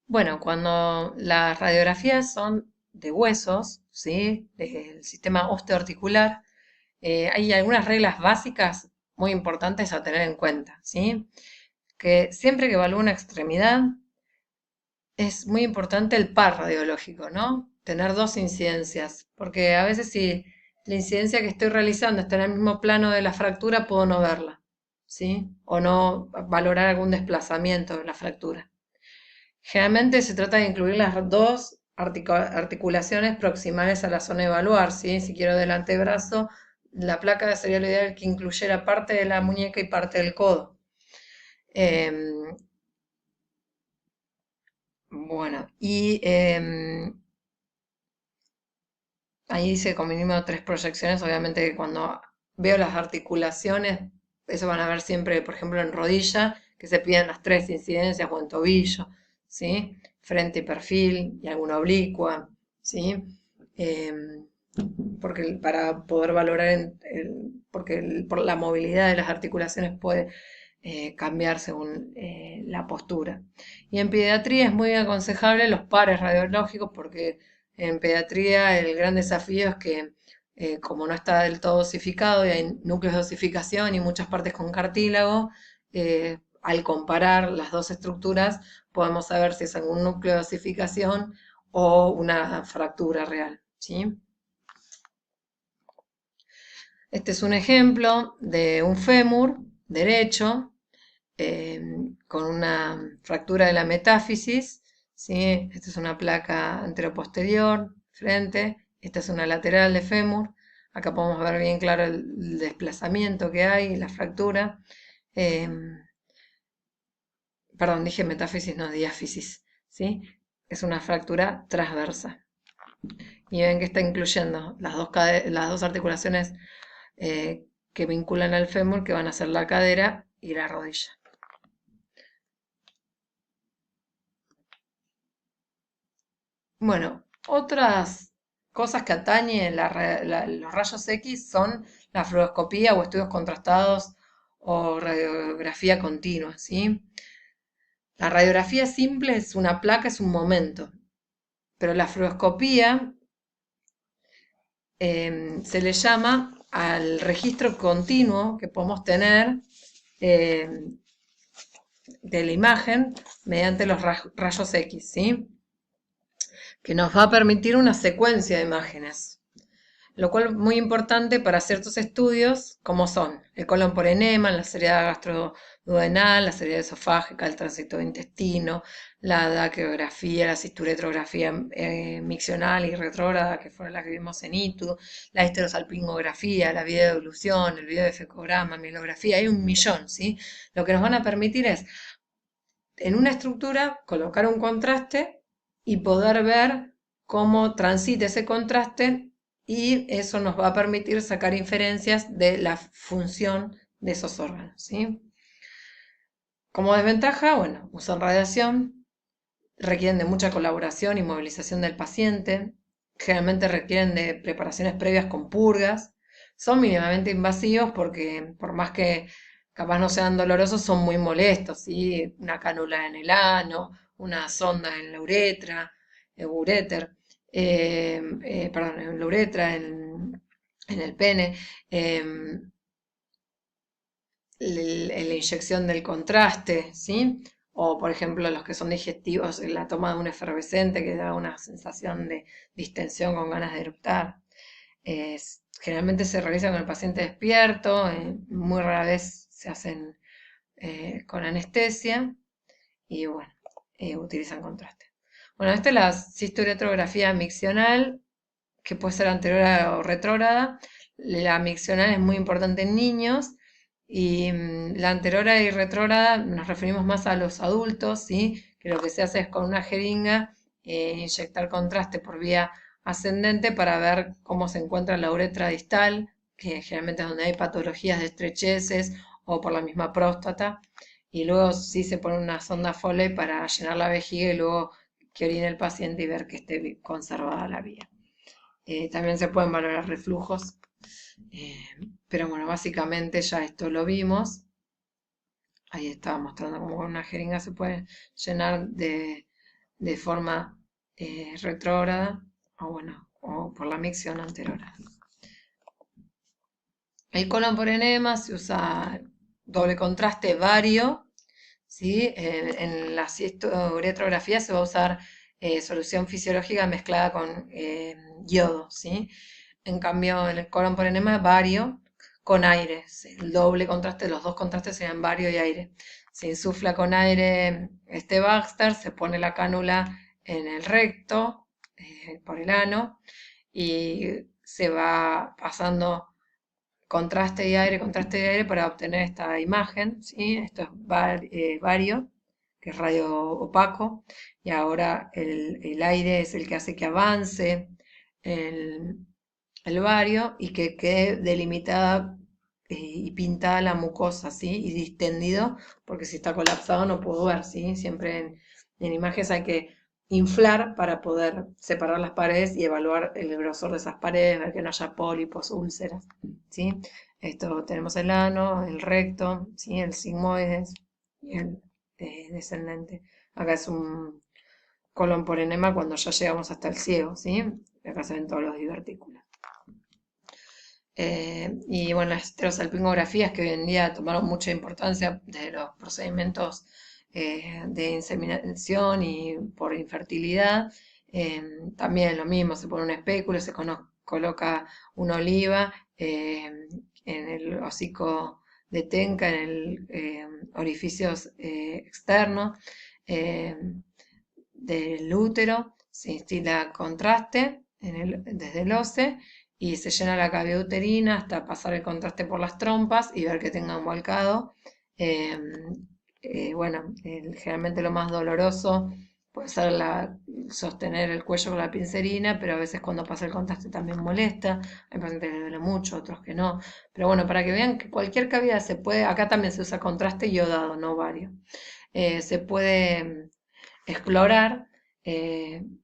Bueno, cuando las radiografías son de huesos, ¿sí? Del sistema osteoarticular, hay algunas reglas básicas muy importantes a tener en cuenta, ¿sí? Que siempre que evalúe una extremidad, es muy importante el par radiológico, ¿no? Tener dos incidencias, porque a veces si la incidencia que estoy realizando está en el mismo plano de la fractura, puedo no verla, ¿sí? O no valorar algún desplazamiento de la fractura. Generalmente se trata de incluir las dos articulaciones proximales a la zona a evaluar, ¿sí? Si quiero del antebrazo, la placa sería lo ideal que incluyera parte de la muñeca y parte del codo. Em, bueno, y ahí hice como mínimo tres proyecciones. Obviamente que cuando veo las articulaciones, eso van a ver siempre, por ejemplo, en rodilla, que se piden las tres incidencias o en tobillo, ¿sí? Frente y perfil y alguna oblicua, ¿sí? Em, porque para poder valorar, porque por la movilidad de las articulaciones puede cambiar según la postura. Y en pediatría es muy aconsejable los pares radiológicos porque en pediatría el gran desafío es que como no está del todo osificado y hay núcleos de osificación y muchas partes con cartílago, al comparar las dos estructuras podemos saber si es algún núcleo de osificación o una fractura real, ¿sí? Este es un ejemplo de un fémur derecho eh, con una fractura de la metáfisis, ¿sí? Esta es una placa anteroposterior, frente, esta es una lateral de fémur, acá podemos ver bien claro el desplazamiento que hay, la fractura, eh, perdón, dije metáfisis, no diáfisis, ¿sí? Es una fractura transversa. Y ven que está incluyendo las dos articulaciones que vinculan al fémur, que van a ser la cadera y la rodilla. Bueno, otras cosas que atañen los rayos X son la fluoroscopía o estudios contrastados o radiografía continua, ¿sí? La radiografía simple es una placa, es un momento, pero la fluoroscopía se le llama al registro continuo que podemos tener em, de la imagen mediante los rayos X, ¿sí? Que nos va a permitir una secuencia de imágenes, lo cual es muy importante para ciertos estudios, como son el colon por enema, la seriedad gastroduodenal, la seriedad esofágica, el tránsito de intestino, la daqueografía, la cisturetrografía miccional y retrógrada, que fueron las que vimos en ITU, la histerosalpingografía, la videoeglución, el videofecograma, mielografía, hay un millón, ¿sí? Lo que nos van a permitir es, en una estructura, colocar un contraste y poder ver cómo transita ese contraste y eso nos va a permitir sacar inferencias de la función de esos órganos, ¿sí? Como desventaja, bueno, usan radiación, requieren de mucha colaboración y movilización del paciente, generalmente requieren de preparaciones previas con purgas, son mínimamente invasivos porque por más que capaz no sean dolorosos, son muy molestos, ¿sí? Una cánula en el ano, una sonda en la uretra, uréter, perdón, en la uretra, en el pene, la inyección del contraste, ¿sí? O, por ejemplo, los que son digestivos, la toma de un efervescente que da una sensación de distensión con ganas de eructar. Generalmente se realiza con el paciente despierto, muy rara vez se hacen con anestesia y, bueno, utilizan contraste. Bueno, esta es la cisturetrografía miccional, que puede ser anterior o retrógrada. La miccional es muy importante en niños y la anteriora y retrógrada nos referimos más a los adultos, ¿sí? Que lo que se hace es con una jeringa inyectar contraste por vía ascendente para ver cómo se encuentra la uretra distal, que generalmente es donde hay patologías de estrecheces o por la misma próstata. Y luego sí se pone una sonda Foley para llenar la vejiga y luego que orine el paciente y ver que esté conservada la vía. También se pueden valorar reflujos, eh, pero bueno, básicamente ya esto lo vimos. Ahí estaba mostrando cómo con una jeringa se puede llenar de forma retrógrada o, bueno, o por la micción anterógrada. El colon por enema se usa doble contraste vario, ¿sí? En la uretrografía se va a usar solución fisiológica mezclada con yodo, ¿sí? En cambio, en el colon por enema vario con aire. El doble contraste, los dos contrastes serían vario y aire. Se insufla con aire este Baxter, se pone la cánula en el recto, por el ano, y se va pasando contraste y aire para obtener esta imagen, ¿sí? Esto es vario, que es radio opaco, y ahora el aire es el que hace que avance el, el vario y que quede delimitada y pintada la mucosa, ¿sí? Y distendido, porque si está colapsado no puedo ver, ¿sí? Siempre en imágenes hay que inflar para poder separar las paredes y evaluar el grosor de esas paredes, ver que no haya pólipos, úlceras, ¿sí? Esto tenemos el ano, el recto, ¿sí? El sigmoides y el descendente. Acá es un colon por enema cuando ya llegamos hasta el ciego, ¿sí? Acá se ven todos los divertículos. Y bueno, las esterosalpingografías que hoy en día tomaron mucha importancia de los procedimientos de inseminación y por infertilidad, también lo mismo, se pone un espéculo, se coloca una oliva en el hocico de Tenca, en el orificio externo del útero, se instila contraste desde el OCE y se llena la cavidad uterina hasta pasar el contraste por las trompas y ver que tenga un volcado. Bueno, generalmente lo más doloroso puede ser sostener el cuello con la pincerina, pero a veces cuando pasa el contraste también molesta. Hay pacientes que les duele mucho, otros que no. Pero bueno, para que vean que cualquier cavidad se puede, acá también se usa contraste iodado, no vario. Se puede explorar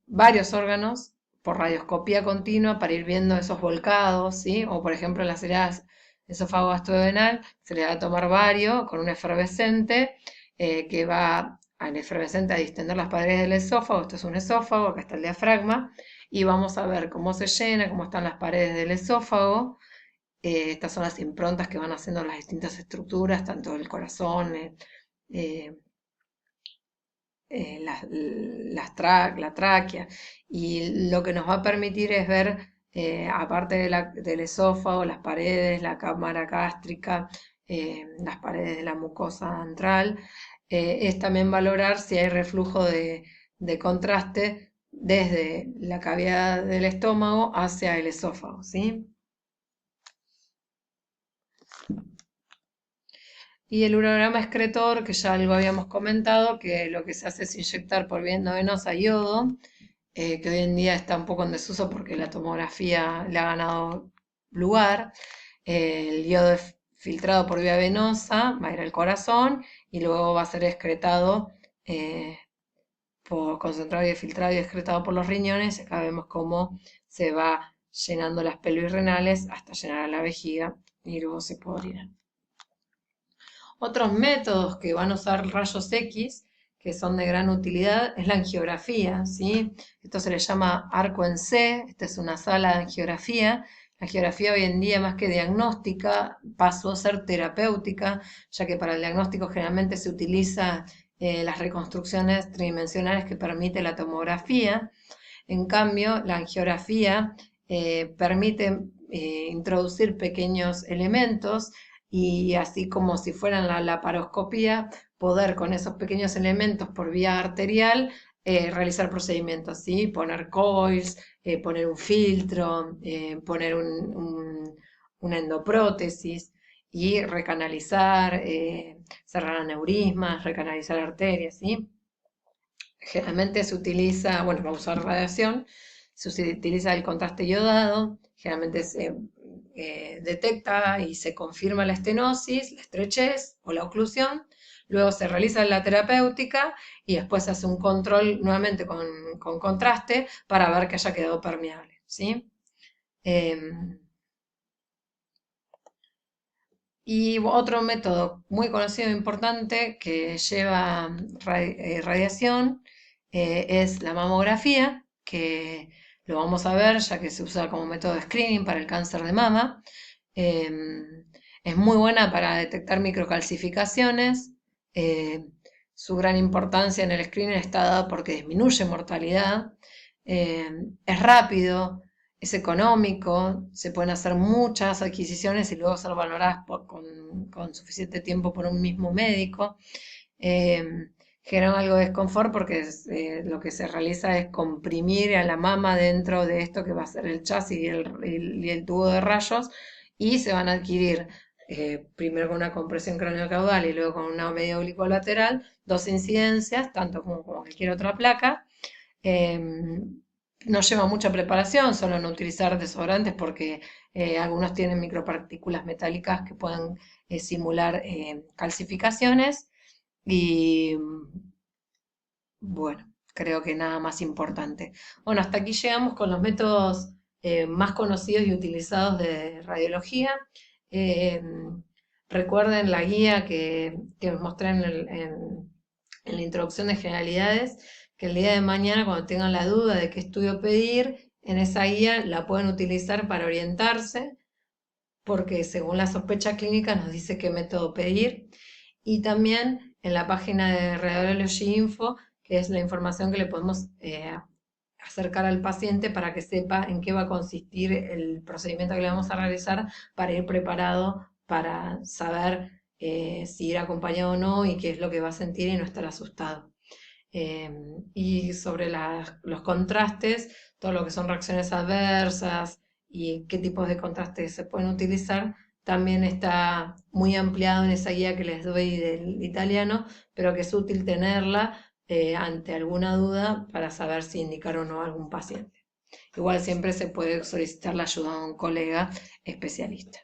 varios órganos por radioscopía continua para ir viendo esos volcados, ¿sí? O por ejemplo en las heridas esófago-gastrodenal se le va a tomar vario con un efervescente que va al efervescente a distender las paredes del esófago. Esto es un esófago, acá está el diafragma, y vamos a ver cómo se llena, cómo están las paredes del esófago. Estas son las improntas que van haciendo las distintas estructuras, tanto el corazón, eh, la tráquea, y lo que nos va a permitir es ver, aparte del esófago, las paredes, la cámara gástrica, las paredes de la mucosa antral, es también valorar si hay reflujo de contraste desde la cavidad del estómago hacia el esófago, ¿sí? Y el urograma excretor, que ya algo habíamos comentado, que lo que se hace es inyectar por vía endovenosa yodo, que hoy en día está un poco en desuso porque la tomografía le ha ganado lugar. El yodo es filtrado por vía venosa, va a ir al corazón y luego va a ser excretado, concentrado y filtrado y excretado por los riñones. Acá vemos cómo se va llenando las pelvis renales hasta llenar a la vejiga y luego se puede orinar. Otros métodos que van a usar rayos X, que son de gran utilidad, es la angiografía, ¿sí? Esto se le llama arco en C, esta es una sala de angiografía. La angiografía hoy en día, más que diagnóstica, pasó a ser terapéutica, ya que para el diagnóstico generalmente se utiliza las reconstrucciones tridimensionales que permite la tomografía. En cambio, la angiografía permite introducir pequeños elementos y así como si fueran la laparoscopía, poder con esos pequeños elementos por vía arterial realizar procedimientos, ¿sí? Poner coils, poner un filtro, poner una endoprótesis y recanalizar, cerrar aneurismas, recanalizar arterias, ¿sí? Generalmente se utiliza, bueno, vamos a usar radiación, se utiliza el contraste iodado, generalmente se detecta y se confirma la estenosis, la estrechez o la oclusión, luego se realiza la terapéutica y después se hace un control nuevamente con contraste para ver que haya quedado permeable, ¿sí? Y otro método muy conocido e importante que lleva radiación es la mamografía, que lo vamos a ver ya que se usa como método de screening para el cáncer de mama. Em, es muy buena para detectar microcalcificaciones. eh, Su gran importancia en el screening está dada porque disminuye mortalidad. Es rápido, es económico, se pueden hacer muchas adquisiciones y luego ser valoradas con suficiente tiempo por un mismo médico. Eh, Genera algo de desconfort porque lo que se realiza es comprimir a la mama dentro de esto que va a ser el chasis y el tubo de rayos, y se van a adquirir primero con una compresión craneocaudal y luego con una media oblicuo lateral, dos incidencias, tanto como cualquier otra placa. No lleva mucha preparación, solo no utilizar desodorantes porque algunos tienen micropartículas metálicas que pueden simular calcificaciones. Y bueno, creo que nada más importante. Bueno, hasta aquí llegamos con los métodos más conocidos y utilizados de radiología. Eh, Recuerden la guía que os mostré en la introducción de generalidades, que el día de mañana, cuando tengan la duda de qué estudio pedir, en esa guía la pueden utilizar para orientarse, porque según la sospecha clínica nos dice qué método pedir. Y también en la página de Radiology Info, que es la información que le podemos acercar al paciente para que sepa en qué va a consistir el procedimiento que le vamos a realizar, para ir preparado para saber si ir acompañado o no y qué es lo que va a sentir y no estar asustado. Y sobre los contrastes, todo lo que son reacciones adversas y qué tipos de contrastes se pueden utilizar, también está muy ampliado en esa guía que les doy del italiano, pero que es útil tenerla ante alguna duda para saber si indicar o no a algún paciente. Igual siempre se puede solicitar la ayuda de un colega especialista.